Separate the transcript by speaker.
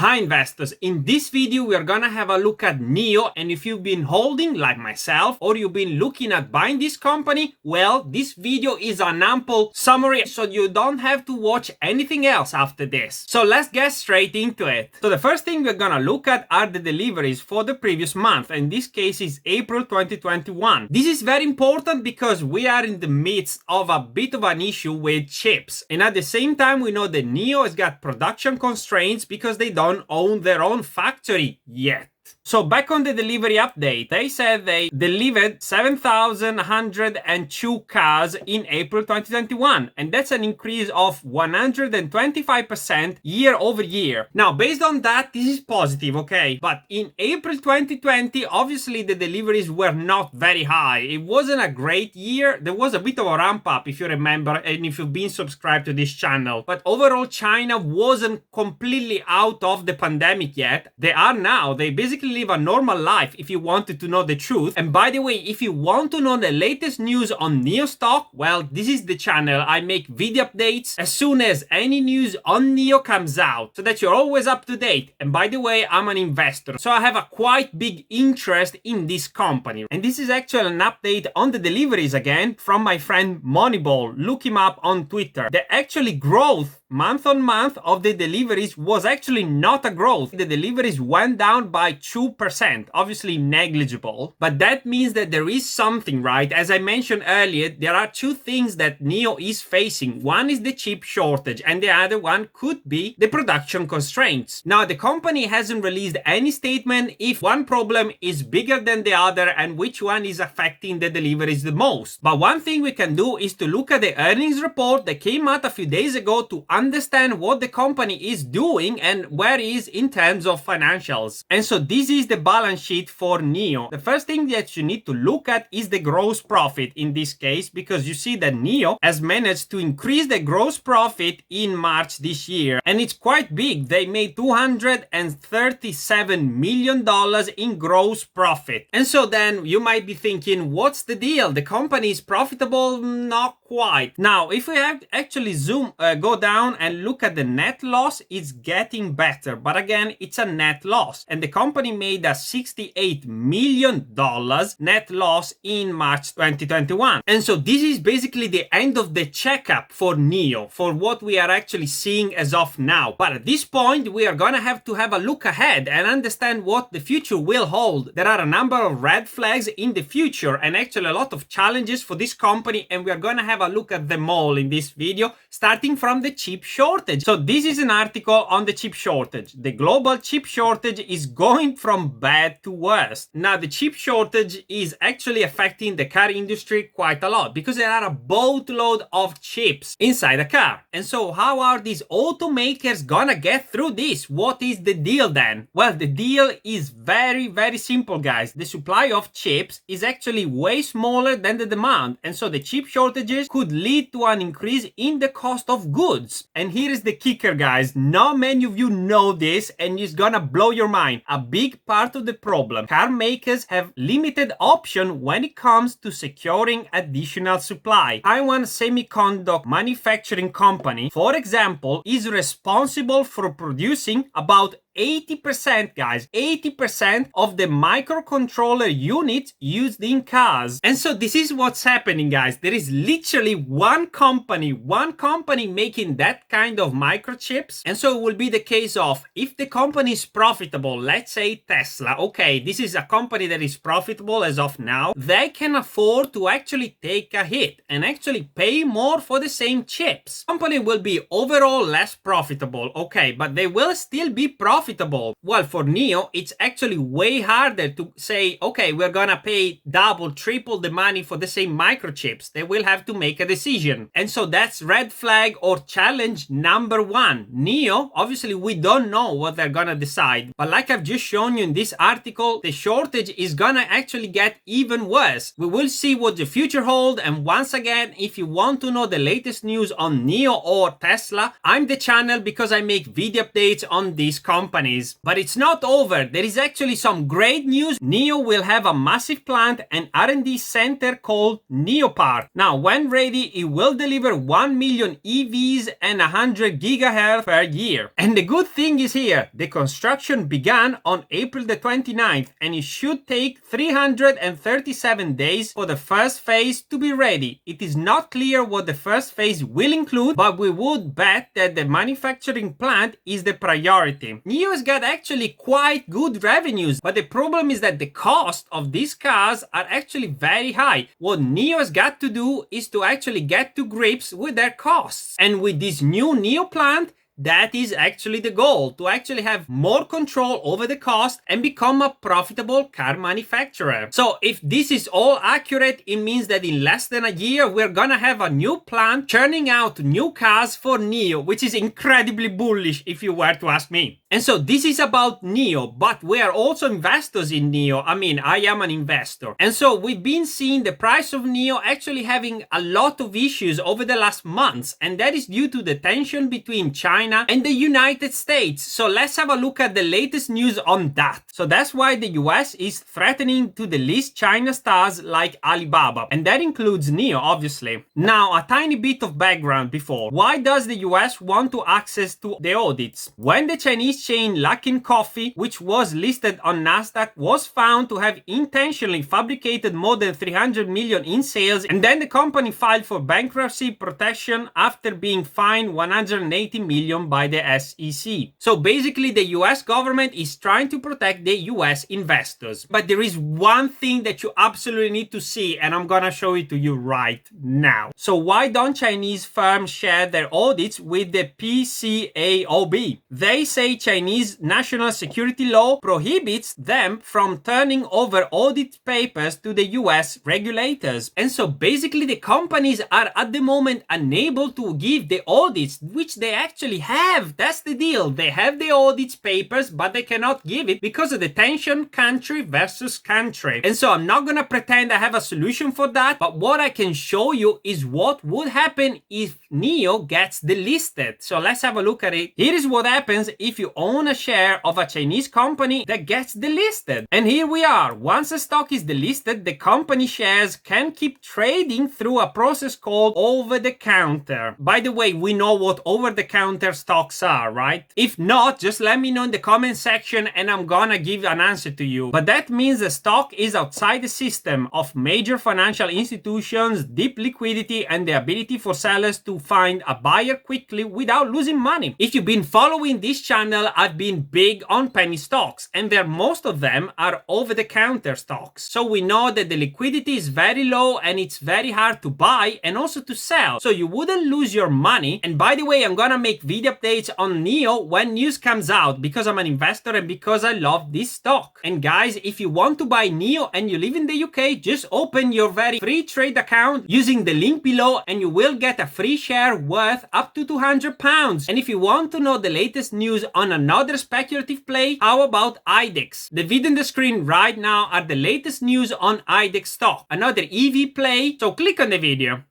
Speaker 1: Hi investors, in this video we are gonna have a look at NIO, and if you've been holding like myself or you've been looking at buying this company, well, this video is an ample summary so you don't have to watch anything else after this. So let's get straight into it. So the first thing we're gonna look at are the deliveries for the previous month, and in this case is April 2021. This is very important because we are in the midst of a bit of an issue with chips, and at the same time we know that NIO has got production constraints because they don't own their own factory yet. So back on the delivery update, they said they delivered 7,102 cars in April 2021, and that's an increase of 125% year over year. Now, based on that, this is positive, okay? But in April 2020, obviously the deliveries were not very high. It wasn't a great year. There was a bit of a ramp up, if you remember, and if you've been subscribed to this channel. But overall, China wasn't completely out of the pandemic yet. They are now. They basically live a normal life, if you wanted to know the truth. And by the way, if you want to know the latest news on NIO stock, well, this is the channel. I make video updates as soon as any news on NIO comes out, so that you're always up to date. And by the way, I'm an investor, so I have a quite big interest in this company. And this is actually an update on the deliveries again from my friend Moneyball. Look him up on Twitter. The actually growth month on month of the deliveries was actually not a growth. The deliveries went down by 2%, obviously negligible, but that means that there is something, right? As I mentioned earlier, there are two things that NIO is facing. One is the chip shortage, and the other one could be the production constraints. Now, the company hasn't released any statement if one problem is bigger than the other and which one is affecting the deliveries the most. But one thing we can do is to look at the earnings report that came out a few days ago to understand what the company is doing and where it is in terms of financials. And so this is the balance sheet for NIO. The first thing that you need to look at is the gross profit in this case, because you see that NIO has managed to increase the gross profit in March this year, and it's quite big. They made $237 million in gross profit. And so then you might be thinking, what's the deal? The company is profitable? Not quite. Now, if we have actually go down and look at the net loss, it's getting better, but again, it's a net loss, and the company made a $68 million net loss in March 2021. And so this is basically the end of the checkup for NIO, for what we are actually seeing as of now. But at this point, we are gonna have to have a look ahead and understand what the future will hold. There are a number of red flags in the future and actually a lot of challenges for this company, and we are gonna have a look at them all in this video, starting from the chip shortage. So this is an article on the chip shortage. The global chip shortage is going from bad to worse. Now, the chip shortage is actually affecting the car industry quite a lot because there are a boatload of chips inside a car. And so how are these automakers gonna get through this? What is the deal then? Well, the deal is very, very simple, guys. The supply of chips is actually way smaller than the demand. And so the chip shortages could lead to an increase in the cost of goods. And here is the kicker, guys. Not many of you know this, and it's gonna blow your mind. A big part of the problem: car makers have limited option when it comes to securing additional supply. Taiwan Semiconductor Manufacturing Company, for example, is responsible for producing about 80%, guys, 80% of the microcontroller units used in cars. And so this is what's happening, guys. There is literally one company making that kind of microchips. And so it will be the case of, if the company is profitable, let's say Tesla, okay, this is a company that is profitable as of now, they can afford to actually take a hit and actually pay more for the same chips. Company will be overall less profitable, okay, but they will still be profitable. Well, for NIO, it's actually way harder to say, okay, we're gonna pay double, triple the money for the same microchips. They will have to make a decision. And so that's red flag or challenge number one. NIO, obviously, we don't know what they're gonna decide. But like I've just shown you in this article, the shortage is gonna actually get even worse. We will see what the future holds. And once again, if you want to know the latest news on NIO or Tesla, I'm the channel because I make video updates on these companies. companies. But it's not over. There is actually some great news. NIO will have a massive plant and R&D center called NIO Park. Now, when ready, it will deliver 1 million EVs and 100 gigahertz per year. And the good thing is here, the construction began on April the 29th, and it should take 337 days for the first phase to be ready. It is not clear what the first phase will include, but we would bet that the manufacturing plant is the priority. NIO has got actually quite good revenues, but the problem is that the cost of these cars are actually very high. What NIO has got to do is to actually get to grips with their costs. And with this new NIO plant, that is actually the goal, to actually have more control over the cost and become a profitable car manufacturer. So if this is all accurate, it means that in less than a year, we're gonna have a new plant churning out new cars for NIO, which is incredibly bullish if you were to ask me. And so this is about NIO, but we are also investors in NIO. I mean, I am an investor. And so we've been seeing the price of NIO actually having a lot of issues over the last months, and that is due to the tension between China and the United States. So let's have a look at the latest news on that. So that's why the US is threatening to delist China stars like Alibaba, and that includes NIO, obviously. Now, a tiny bit of background before. Why does the US want to access to the audits? When the Chinese chain Luckin Coffee, which was listed on Nasdaq, was found to have intentionally fabricated more than 300 million in sales, and then the company filed for bankruptcy protection after being fined 180 million by the SEC. So basically the US government is trying to protect the US investors. But there is one thing that you absolutely need to see, and I'm gonna show it to you right now. So why don't Chinese firms share their audits with the PCAOB? They say Chinese national security law prohibits them from turning over audit papers to the US regulators. And so basically the companies are at the moment unable to give the audits, which they actually have. That's the deal. They have the audits papers, but they cannot give it because of the tension country versus country. And so I'm not gonna pretend I have a solution for that, but what I can show you is what would happen if NIO gets delisted. So let's have a look at it. Here is what happens if you own a share of a Chinese company that gets delisted. And here we are. Once a stock is delisted, the company shares can keep trading through a process called over-the-counter. By the way, we know what over-the-counter stocks are, right? If not, just let me know in the comment section and I'm gonna give an answer to you. But that means the stock is outside the system of major financial institutions, deep liquidity, and the ability for sellers to find a buyer quickly without losing money. If you've been following this channel, I've been big on penny stocks, and most of them are over-the-counter stocks. So we know that the liquidity is very low and it's very hard to buy and also to sell. So you wouldn't lose your money. And by the way, I'm gonna make video updates on NIO when news comes out because I'm an investor and because I love this stock. And guys, if you want to buy NIO and you live in the UK, just open your very free trade account using the link below and you will get a free share worth up to £200. And if you want to know the latest news on another speculative play, how about IDEX? The video on the screen right now are the latest news on IDEX stock, another EV play, so click on the video.